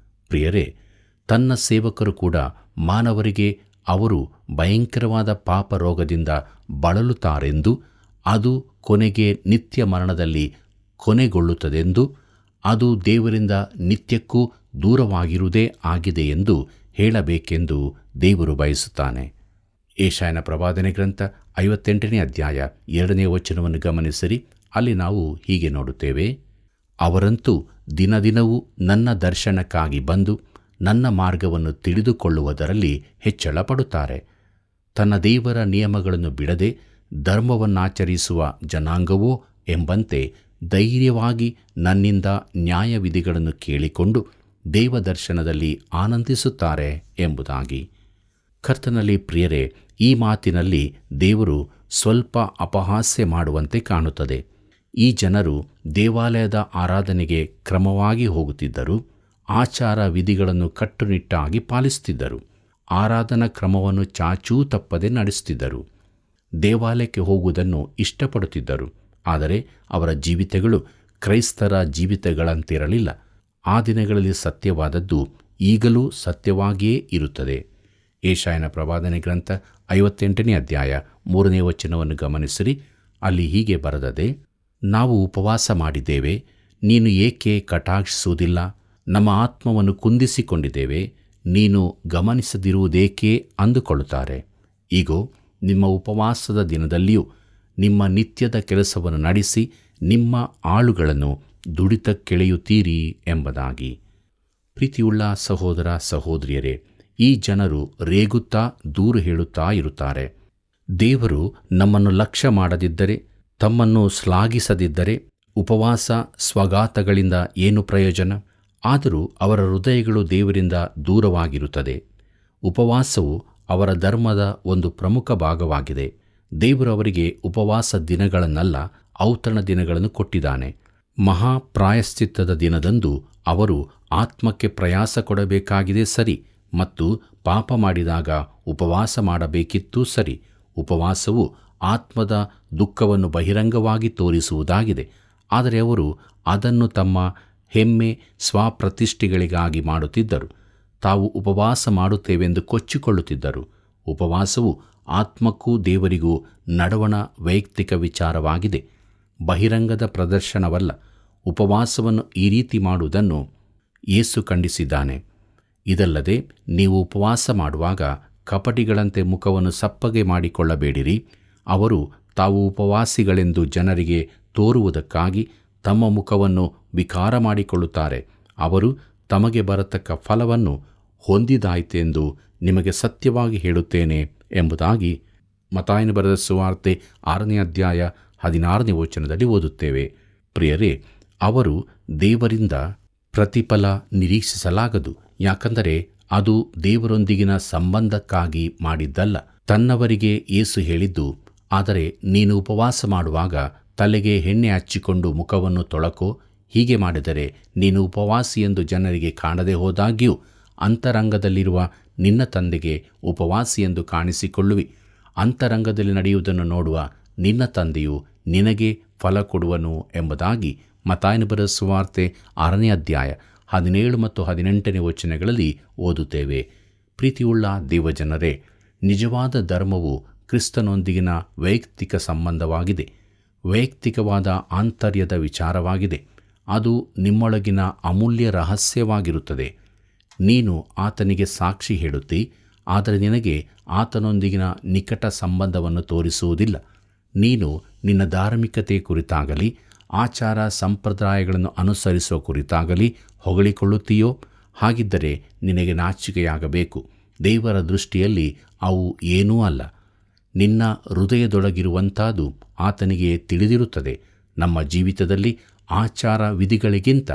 Speaker 1: ಪ್ರಿಯರೇ, ತನ್ನ ಸೇವಕರು ಕೂಡ ಮಾನವರಿಗೆ ಅವರು ಭಯಂಕರವಾದ ಪಾಪ ರೋಗದಿಂದ ಬಳಲುತ್ತಾರೆಂದು, ಅದು ಕೊನೆಗೆ ನಿತ್ಯ ಮರಣದಲ್ಲಿ ಕೊನೆಗೊಳ್ಳುತ್ತದೆಂದು, ಅದು ದೇವರಿಂದ ನಿತ್ಯಕ್ಕೂ ದೂರವಾಗಿರುವುದೇ ಆಗಿದೆ ಎಂದು ಹೇಳಬೇಕೆಂದು ದೇವರು ಬಯಸುತ್ತಾನೆ. ಯೆಶಾಯನ ಪ್ರವಾದನೆ ಗ್ರಂಥ 58ನೇ ಅಧ್ಯಾಯ 2ನೇ ವಚನವನ್ನು ಗಮನಿಸಿರಿ. ಅಲ್ಲಿ ನಾವು ಹೀಗೆ ನೋಡುತ್ತೇವೆ: ಅವರಂತೂ ದಿನದಿನವೂ ನನ್ನ ದರ್ಶನಕ್ಕಾಗಿ ಬಂದು ನನ್ನ ಮಾರ್ಗವನ್ನು ತಿಳಿದುಕೊಳ್ಳುವುದರಲ್ಲಿ ಹೆಚ್ಚಳ ಪಡುತ್ತಾರೆ. ತನ್ನ ದೇವರ ನಿಯಮಗಳನ್ನು ಬಿಡದೆ ಧರ್ಮವನ್ನಾಚರಿಸುವ ಜನಾಂಗವೋ ಎಂಬಂತೆ ಧೈರ್ಯವಾಗಿ ನನ್ನಿಂದ ನ್ಯಾಯವಿಧಿಗಳನ್ನು ಕೇಳಿಕೊಂಡು ದೇವದರ್ಶನದಲ್ಲಿ ಆನಂದಿಸುತ್ತಾರೆ ಎಂಬುದಾಗಿ. ಕರ್ತನಲ್ಲಿ ಪ್ರಿಯರೇ, ಈ ಮಾತಿನಲ್ಲಿ ದೇವರು ಸ್ವಲ್ಪ ಅಪಹಾಸ್ಯ ಮಾಡುವಂತೆ ಕಾಣುತ್ತದೆ. ಈ ಜನರು ದೇವಾಲಯದ ಆರಾಧನೆಗೆ ಕ್ರಮವಾಗಿ ಹೋಗುತ್ತಿದ್ದರು, ಆಚಾರ ವಿಧಿಗಳನ್ನು ಕಟ್ಟುನಿಟ್ಟಾಗಿ ಪಾಲಿಸುತ್ತಿದ್ದರು, ಆರಾಧನಾ ಕ್ರಮವನ್ನು ಚಾಚೂ ತಪ್ಪದೆ ನಡೆಸುತ್ತಿದ್ದರು, ದೇವಾಲಯಕ್ಕೆ ಹೋಗುವುದನ್ನು ಇಷ್ಟಪಡುತ್ತಿದ್ದರು. ಆದರೆ ಅವರ ಜೀವಿತಗಳು ಕ್ರೈಸ್ತರ ಜೀವಿತಗಳಂತಿರಲಿಲ್ಲ. ಆ ದಿನಗಳಲ್ಲಿ ಸತ್ಯವಾದದ್ದು ಈಗಲೂ ಸತ್ಯವಾಗಿಯೇ ಇರುತ್ತದೆ. ಯೆಶಾಯನ ಪ್ರವಾದನೆ ಗ್ರಂಥ 58ನೇ ಅಧ್ಯಾಯ 3ನೇ ವಚನವನ್ನು ಗಮನಿಸಿರಿ. ಅಲ್ಲಿ ಹೀಗೆ ಬರೆದದೆ: ನಾವು ಉಪವಾಸ ಮಾಡಿದ್ದೇವೆ, ನೀನು ಏಕೆ ಕಟಾಕ್ಷಿಸುವುದಿಲ್ಲ? ನಮ್ಮ ಆತ್ಮವನ್ನು ಕುಂದಿಸಿಕೊಂಡಿದ್ದೇವೆ, ನೀನು ಗಮನಿಸದಿರುವುದೇಕೆ ಅಂದುಕೊಳ್ಳುತ್ತಾರೆ. ಈಗೋ ನಿಮ್ಮ ಉಪವಾಸದ ದಿನದಲ್ಲಿಯೂ ನಿಮ್ಮ ನಿತ್ಯದ ಕೆಲಸವನ್ನು ನಡೆಸಿ ನಿಮ್ಮ ಆಳುಗಳನ್ನು ದುಡಿತಕ್ಕೆಳೆಯುತ್ತೀರಿ ಎಂಬುದಾಗಿ. ಪ್ರೀತಿಯುಳ್ಳ ಸಹೋದರ ಸಹೋದರಿಯರೇ, ಈ ಜನರು ರೇಗುತ್ತಾ ದೂರು ಹೇಳುತ್ತಾ ಇರುತ್ತಾರೆ. ದೇವರು ನಮ್ಮನ್ನು ಲಕ್ಷ್ಯ ಮಾಡದಿದ್ದರೆ, ತಮ್ಮನ್ನು ಶ್ಲಾಘಿಸದಿದ್ದರೆ ಉಪವಾಸ ಸ್ವಘಾತಗಳಿಂದ ಏನು ಪ್ರಯೋಜನ? ಆದರೂ ಅವರ ಹೃದಯಗಳು ದೇವರಿಂದ ದೂರವಾಗಿರುತ್ತದೆ. ಉಪವಾಸವು ಅವರ ಧರ್ಮದ ಒಂದು ಪ್ರಮುಖ ಭಾಗವಾಗಿದೆ. ದೇವರು ಅವರಿಗೆ ಉಪವಾಸ ದಿನಗಳನ್ನಲ್ಲ, ಔತಣ ದಿನಗಳನ್ನು ಕೊಟ್ಟಿದ್ದಾನೆ. ಮಹಾಪ್ರಾಯಶ್ಚಿತ್ತದ ದಿನದಂದು ಅವರು ಆತ್ಮಕ್ಕೆ ಪ್ರಯಾಸ ಕೊಡಬೇಕಾಗಿದೆ ಸರಿ, ಮತ್ತು ಪಾಪ ಮಾಡಿದಾಗ ಉಪವಾಸ ಮಾಡಬೇಕಿತ್ತು ಸರಿ. ಉಪವಾಸವು ಆತ್ಮದ ದುಃಖವನ್ನು ಬಹಿರಂಗವಾಗಿ ತೋರಿಸುವುದಾಗಿದೆ. ಆದರೆ ಅವರು ಅದನ್ನು ತಮ್ಮ ಹೆಮ್ಮೆ ಸ್ವಪ್ರತಿಷ್ಠೆಗಳಿಗಾಗಿ ಮಾಡುತ್ತಿದ್ದರು. ತಾವು ಉಪವಾಸ ಮಾಡುತ್ತೇವೆಂದು ಕೊಚ್ಚಿಕೊಳ್ಳುತ್ತಿದ್ದರು. ಉಪವಾಸವು ಆತ್ಮಕ್ಕೂ ದೇವರಿಗೂ ನಡುವಣ ವೈಯಕ್ತಿಕ ವಿಚಾರವಾಗಿದೆ, ಬಹಿರಂಗದ ಪ್ರದರ್ಶನವಲ್ಲ. ಉಪವಾಸವನ್ನು ಈ ರೀತಿ ಮಾಡುವುದನ್ನು ಯೇಸು ಖಂಡಿಸಿದ್ದಾನೆ. ಇದಲ್ಲದೆ ನೀವು ಉಪವಾಸ ಮಾಡುವಾಗ ಕಪಟಿಗಳಂತೆ ಮುಖವನ್ನು ಸಪ್ಪಗೆ ಮಾಡಿಕೊಳ್ಳಬೇಡಿರಿ. ಅವರು ತಾವು ಉಪವಾಸಿಗಳೆಂದು ಜನರಿಗೆ ತೋರುವುದಕ್ಕಾಗಿ ತಮ್ಮ ಮುಖವನ್ನು ವಿಕಾರ ಮಾಡಿಕೊಳ್ಳುತ್ತಾರೆ. ಅವರು ತಮಗೆ ಬರತಕ್ಕ ಫಲವನ್ನು ಹೊಂದಿದಾಯಿತೆಂದು ನಿಮಗೆ ಸತ್ಯವಾಗಿ ಹೇಳುತ್ತೇನೆ ಎಂಬುದಾಗಿ ಮತ್ತಾಯನು ಬರೆದ ಸುವಾರ್ತೆ 6ನೇ ಅಧ್ಯಾಯ 16ನೇ ವಚನದಲ್ಲಿ ಓದುತ್ತೇವೆ. ಪ್ರಿಯರೇ, ಅವರು ದೇವರಿಂದ ಪ್ರತಿಫಲ ನಿರೀಕ್ಷಿಸಲಾಗದು. ಯಾಕಂದರೆ ಅದು ದೇವರೊಂದಿಗಿನ ಸಂಬಂಧಕ್ಕಾಗಿ ಮಾಡಿದ್ದಲ್ಲ. ತನ್ನವರಿಗೆ ಯೇಸು ಹೇಳಿದ್ದು, ಆದರೆ ನೀನು ಉಪವಾಸ ಮಾಡುವಾಗ ತಲೆಗೆ ಎಣ್ಣೆ ಹಚ್ಚಿಕೊಂಡು ಮುಖವನ್ನು ತೊಳಕೋ, ಹೀಗೆ ಮಾಡಿದರೆ ನೀನು ಉಪವಾಸಿ ಎಂದು ಜನರಿಗೆ ಕಾಣದೆ ಹೋದಾಗ್ಯೂ ಅಂತರಂಗದಲ್ಲಿರುವ ನಿನ್ನ ತಂದೆಗೆ ಉಪವಾಸಿ ಎಂದು ಕಾಣಿಸಿಕೊಳ್ಳುವಿ. ಅಂತರಂಗದಲ್ಲಿ ನಡೆಯುವುದನ್ನು ನೋಡುವ ನಿನ್ನ ತಂದೆಯು ನಿನಗೆ ಫಲ ಕೊಡುವನು ಎಂಬುದಾಗಿ ಮತ್ತಾಯನ ಬರೆದ ಸುವಾರ್ತೆ 6ನೇ ಅಧ್ಯಾಯ 17 ಮತ್ತು 18ನೇ ವಚನಗಳಲ್ಲಿ ಓದುತ್ತೇವೆ. ಪ್ರೀತಿಯುಳ್ಳ ದೇವಜನರೇ, ನಿಜವಾದ ಧರ್ಮವು ಕ್ರಿಸ್ತನೊಂದಿಗಿನ ವೈಯಕ್ತಿಕ ಸಂಬಂಧವಾಗಿದೆ. ವೈಯಕ್ತಿಕವಾದ ಆಂತರ್ಯದ ವಿಚಾರವಾಗಿದೆ. ಅದು ನಿಮ್ಮೊಳಗಿನ ಅಮೂಲ್ಯ ರಹಸ್ಯವಾಗಿರುತ್ತದೆ. ನೀನು ಆತನಿಗೆ ಸಾಕ್ಷಿ ಹೇಳುತ್ತಿ, ಆದರೆ ನಿನಗೆ ಆತನೊಂದಿಗಿನ ನಿಕಟ ಸಂಬಂಧವನ್ನು ತೋರಿಸುವುದಿಲ್ಲ. ನೀನು ನಿನ್ನ ಧಾರ್ಮಿಕತೆ ಕುರಿತಾಗಲಿ ಆಚಾರ ಸಂಪ್ರದಾಯಗಳನ್ನು ಅನುಸರಿಸುವ ಕುರಿತಾಗಲಿ ಹೊಗಳಿಕೊಳ್ಳುತ್ತೀಯೋ? ಹಾಗಿದ್ದರೆ ನಿನಗೆ ನಾಚಿಕೆಯಾಗಬೇಕು. ದೇವರ ದೃಷ್ಟಿಯಲ್ಲಿ ಅವು ಏನೂ ಅಲ್ಲ. ನಿನ್ನ ಹೃದಯದೊಳಗಿರುವಂಥದ್ದು ಆತನಿಗೆ ತಿಳಿದಿರುತ್ತದೆ. ನಮ್ಮ ಜೀವಿತದಲ್ಲಿ ಆಚಾರ ವಿಧಿಗಳಿಗಿಂತ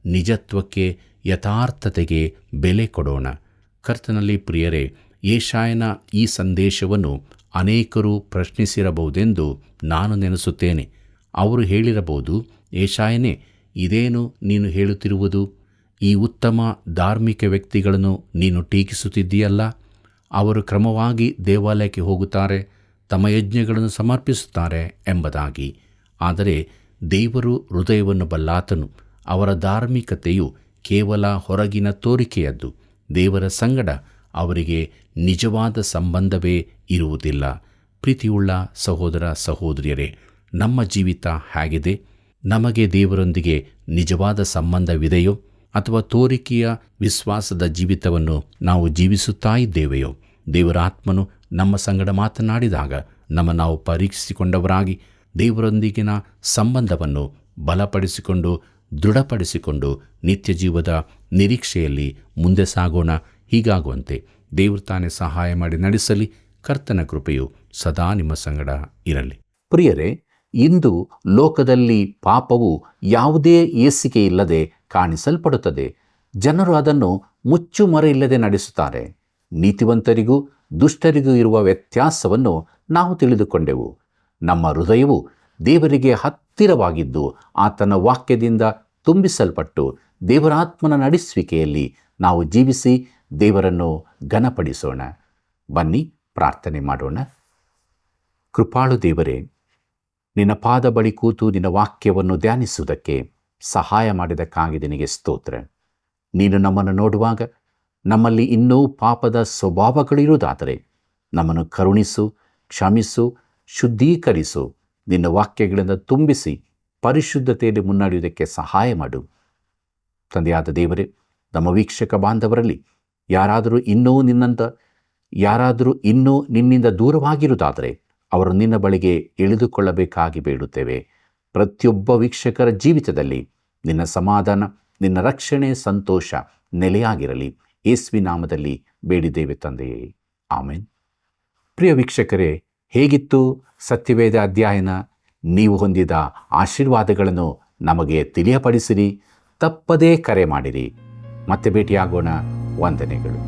Speaker 1: ನಿಜತ್ವಕ್ಕೆ, ಯಥಾರ್ಥತೆಗೆ ಬೆಲೆ ಕೊಡೋಣ. ಕರ್ತನಲ್ಲಿ ಪ್ರಿಯರೇ, ಯೆಶಾಯನ ಈ ಸಂದೇಶವನ್ನು ಅನೇಕರು ಪ್ರಶ್ನಿಸಿರಬಹುದೆಂದು ನಾನು ನೆನೆಸುತ್ತೇನೆ. ಅವರು ಹೇಳಿರಬಹುದು, ಯೆಶಾಯನೇ, ಇದೇನು ನೀನು ಹೇಳುತ್ತಿರುವುದು? ಈ ಉತ್ತಮ ಧಾರ್ಮಿಕ ವ್ಯಕ್ತಿಗಳನ್ನು ನೀನು ಟೀಕಿಸುತ್ತಿದ್ದೀಯಲ್ಲ. ಅವರು ಕ್ರಮವಾಗಿ ದೇವಾಲಯಕ್ಕೆ ಹೋಗುತ್ತಾರೆ, ತಮ್ಮ ಯಜ್ಞಗಳನ್ನು ಸಮರ್ಪಿಸುತ್ತಾರೆ ಎಂಬುದಾಗಿ. ಆದರೆ ದೇವರು ಹೃದಯವನ್ನು ಬಲ್ಲಾತನು. ಅವರ ಧಾರ್ಮಿಕತೆಯು ಕೇವಲ ಹೊರಗಿನ ತೋರಿಕೆಯದ್ದು. ದೇವರ ಸಂಗಡ ಅವರಿಗೆ ನಿಜವಾದ ಸಂಬಂಧವೇ ಇರುವುದಿಲ್ಲ. ಪ್ರೀತಿಯುಳ್ಳ ಸಹೋದರ ಸಹೋದರಿಯರೇ, ನಮ್ಮ ಜೀವಿತ ಹೇಗಿದೆ? ನಮಗೆ ದೇವರೊಂದಿಗೆ ನಿಜವಾದ ಸಂಬಂಧವಿದೆಯೋ ಅಥವಾ ತೋರಿಕೆಯ ವಿಶ್ವಾಸದ ಜೀವಿತವನ್ನು ನಾವು ಜೀವಿಸುತ್ತಾ ಇದ್ದೇವೆಯೋ? ದೇವರ ಆತ್ಮನು ನಮ್ಮ ಸಂಗಡ ಮಾತನಾಡಿದಾಗ ನಾವು ಪರೀಕ್ಷಿಸಿಕೊಂಡವರಾಗಿ ದೇವರೊಂದಿಗಿನ ಸಂಬಂಧವನ್ನು ಬಲಪಡಿಸಿಕೊಂಡು ದೃಢಪಡಿಸಿಕೊಂಡು ನಿತ್ಯ ಜೀವದ ನಿರೀಕ್ಷೆಯಲ್ಲಿ ಮುಂದೆ ಸಾಗೋಣ. ಹೀಗಾಗುವಂತೆ ದೇವರು ತಾನೇ ಸಹಾಯ ಮಾಡಿ ನಡೆಸಲಿ. ಕರ್ತನ ಕೃಪೆಯು ಸದಾ ನಿಮ್ಮ ಸಂಗಡ ಇರಲಿ.
Speaker 2: ಪ್ರಿಯರೇ, ಇಂದು ಲೋಕದಲ್ಲಿ ಪಾಪವು ಯಾವುದೇ ಏಸಿಕೆ ಇಲ್ಲದೆ ಕಾಣಿಸಲ್ಪಡುತ್ತದೆ. ಜನರು ಅದನ್ನು ಮುಚ್ಚುಮರೆಯಿಲ್ಲದೆ ನಡೆಸುತ್ತಾರೆ. ನೀತಿವಂತರಿಗೂ ದುಷ್ಟರಿಗೂ ಇರುವ ವ್ಯತ್ಯಾಸವನ್ನು ನಾವು ತಿಳಿದುಕೊಂಡೆವು. ನಮ್ಮ ಹೃದಯವು ದೇವರಿಗೆ ಹತ್ತಿರವಾಗಿದ್ದು ಆತನ ವಾಕ್ಯದಿಂದ ತುಂಬಿಸಲ್ಪಟ್ಟು ದೇವರಾತ್ಮನ ನಡೆಸುವಿಕೆಯಲ್ಲಿ ನಾವು ಜೀವಿಸಿ ದೇವರನ್ನು ಘನಪಡಿಸೋಣ. ಬನ್ನಿ ಪ್ರಾರ್ಥನೆ ಮಾಡೋಣ. ಕೃಪಾಳು ದೇವರೇ, ನಿನ್ನ ಪಾದ ಬಳಿ ಕೂತು ನಿನ್ನ ವಾಕ್ಯವನ್ನು ಧ್ಯಾನಿಸುವುದಕ್ಕೆ ಸಹಾಯ ಮಾಡಿದಕ್ಕಾಗಿ ನಿನಗೆ ಸ್ತೋತ್ರ. ನೀನು ನಮ್ಮನ್ನು ನೋಡುವಾಗ ನಮ್ಮಲ್ಲಿ ಇನ್ನೂ ಪಾಪದ ಸ್ವಭಾವಗಳಿರುವುದಾದರೆ ನಮ್ಮನ್ನು ಕರುಣಿಸು, ಕ್ಷಮಿಸು, ಶುದ್ಧೀಕರಿಸು. ನಿನ್ನ ವಾಕ್ಯಗಳಿಂದ ತುಂಬಿಸಿ ಪರಿಶುದ್ಧತೆಯಲ್ಲಿ ಮುನ್ನಡೆಯುವುದಕ್ಕೆ ಸಹಾಯ ಮಾಡು. ತಂದೆಯಾದ ದೇವರೇ, ನಮ್ಮ ವೀಕ್ಷಕ ಬಾಂಧವರಲ್ಲಿ ಯಾರಾದರೂ ಇನ್ನೂ ನಿನ್ನಿಂದ ದೂರವಾಗಿರುವುದಾದರೆ ಅವರು ನಿನ್ನ ಬಳಿಗೆ ಇಳಿದುಕೊಳ್ಳಬೇಕಾಗಿ ಬೇಡುತ್ತೇವೆ. ಪ್ರತಿಯೊಬ್ಬ ವೀಕ್ಷಕರ ಜೀವಿತದಲ್ಲಿ ನಿನ್ನ ಸಮಾಧಾನ, ನಿನ್ನ ರಕ್ಷಣೆ, ಸಂತೋಷ ನೆಲೆಯಾಗಿರಲಿ. ಯೇಸುವಿನ ನಾಮದಲ್ಲಿ ಬೇಡಿದ್ದೇವೆ ತಂದೆಯೇ, ಆಮೆನ್. ಪ್ರಿಯ ವೀಕ್ಷಕರೇ, ಹೇಗಿತ್ತು ಸತ್ಯವೇದ ಅಧ್ಯಯನ? ನೀವು ಹೊಂದಿದ ಆಶೀರ್ವಾದಗಳನ್ನು ನಮಗೆ ತಿಳಿಯಪಡಿಸಿರಿ. ತಪ್ಪದೇ ಕರೆ ಮಾಡಿರಿ. ಮತ್ತೆ ಭೇಟಿಯಾಗೋಣ. ವಂದನೆಗಳು.